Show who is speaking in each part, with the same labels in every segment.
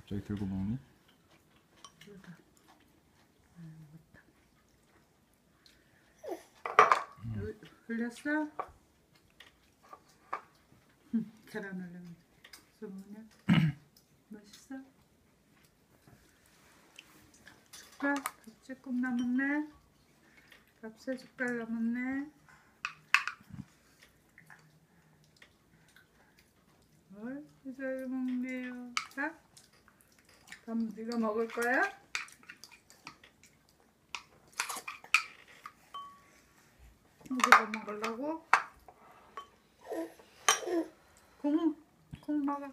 Speaker 1: 갑자기 들고 먹니?
Speaker 2: 흘렸어? 계란 흘리면 소문이야? 맛있어? 숟갈? 밥 조금 남았네? 밥 3숟갈 남았네? 잘 먹네요. 자, 밥 네가 먹을 거야? 이거 먹으려고? 콩 먹어.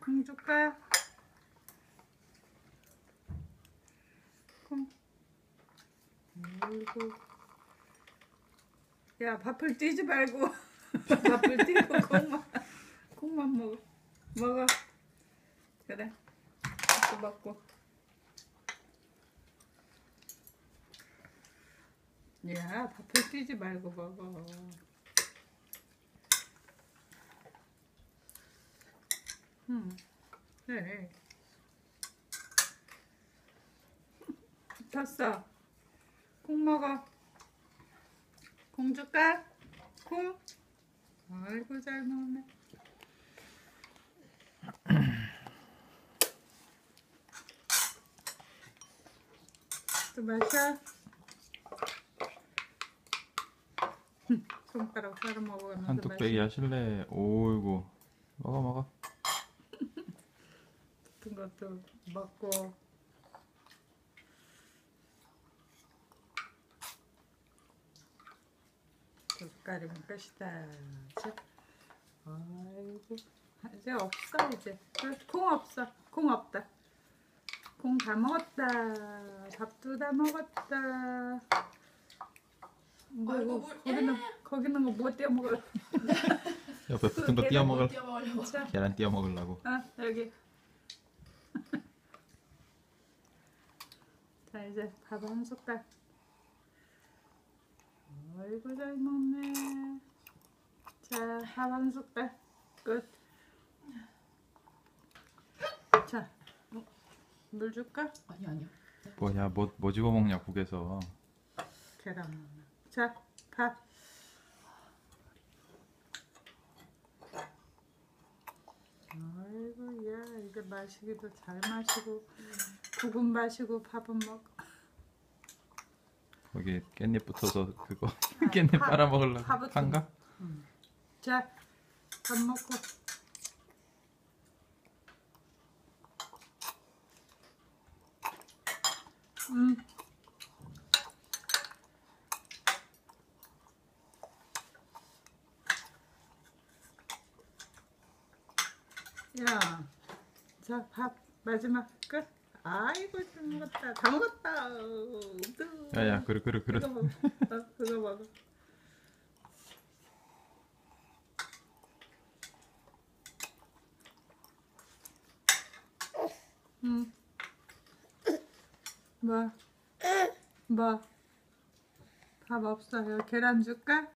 Speaker 2: 콩 줄까? 콩. 아이고. 야, 밥을 띄지 말고 밥을 띄고 콩만 먹어. 그래. 이거 먹고. 야, 밥을 띄지 말고 먹어. 그래. 붙었어. 콩 먹어. 콩 줄까? 콩? 아이고, 잘 먹네. 또 마셔. 손가락 따로 먹으면서
Speaker 1: 한 뚝배기 하실래? 오이고. 먹어.
Speaker 2: 같은 것도 먹고. 젓갈이면 끝이다. 아이고, 이제 없어. 이제 콩 없어. 콩 없다. 콩 다 먹었다. 밥도 다 먹었다. 뭐 거기는 거 뭐 떼어 먹을?
Speaker 1: 옆에 붙은 거 띄어 먹을.
Speaker 2: 자,
Speaker 1: 계란 띄어 먹으려고.
Speaker 2: 여기. 자, 이제 밥 한 숟갈. 아이고, 잘 먹네. 자, 밥 한 숟갈. 끝. 자, 물 줄까?
Speaker 3: 아니요.
Speaker 1: 뭐야, 뭐 집어 먹냐, 국에서.
Speaker 2: 계란 먹나. 자, 밥. 아이고, 야, 이제 마시기도 잘 마시고, 국은 마시고, 밥은 먹어.
Speaker 1: 거기 깻잎 붙어서 그거 깻잎 빨아 먹으려고. 판가?
Speaker 2: 자, 밥 먹고. 야, 자, 밥 마지막 끝. 아이고, 잘 먹었다. 다 먹었다.
Speaker 1: 야야, 그래.
Speaker 2: 그거 먹어. 그거 먹어. 뭐? 밥 없어요. 계란 줄까?